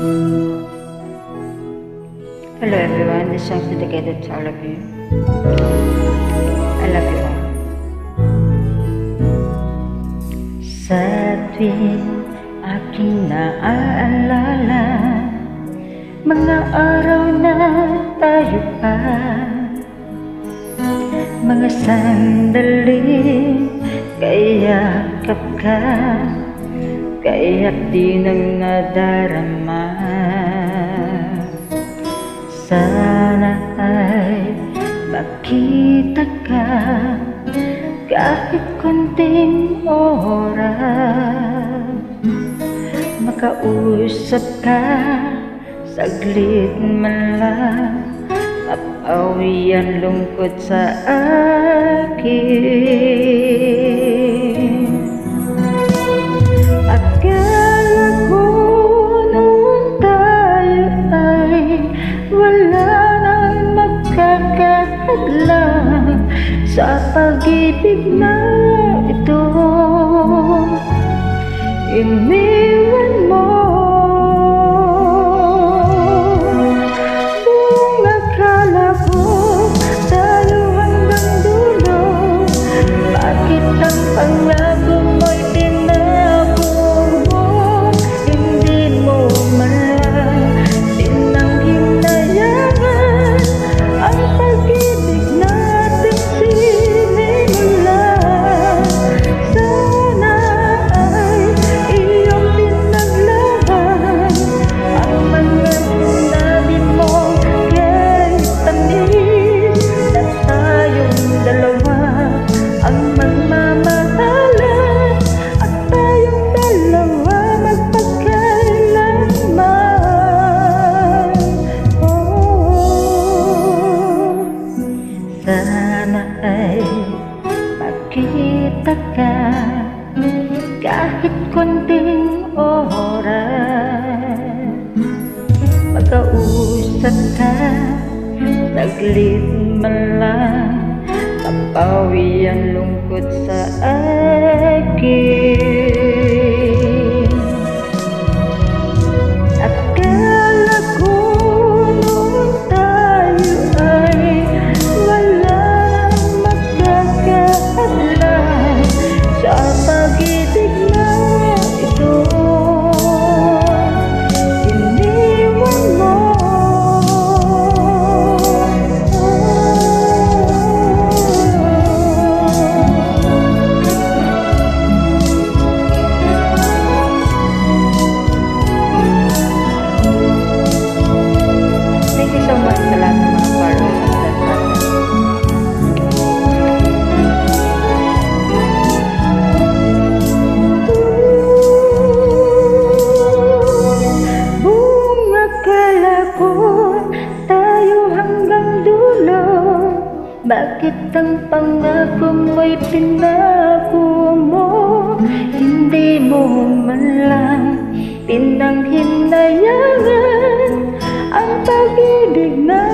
Hello everyone, this song is dedicated to all of you. I love you all. Sa tuwing aking naaalala mga araw na tayo pa, mga sandali kayakap ka, kaya't di nang nadarama. Sana ay makita ka kahit konting oras, makausap ka saglit man lang, mapawi ang lungkot sa akin. Akala ko noon tayo ay wala nang magkakahadlang sa pag-ibig na ito. Iniwan mo kung akala ko tayo hanggang dulo. Bakit ang pangako mo'y tinako mo? Hindi mo man tinanghinayangan ang pag-ibig natin sinimulan. Sana ay iyong pinaglaban ang mga sinabi mo kay tamis, na tayong dalawa ang magmamahalan at tayong dalawa magpagkailanman. Sana ay makita ka kahit konting oras, magkausap ka saglit man lang, mapawi ang lungkot sa akin. Akala ko noon tayo ay wala magkakahadlang sa pag-ibig na ito. Iniwan mo sa lahat ng mga followers at platforms. Buong akala ko tayo hanggang dulo. Bakit ang pangako mo'y pinako mo? Hindi mo man lang pinanghinayangan ang pag-ibig na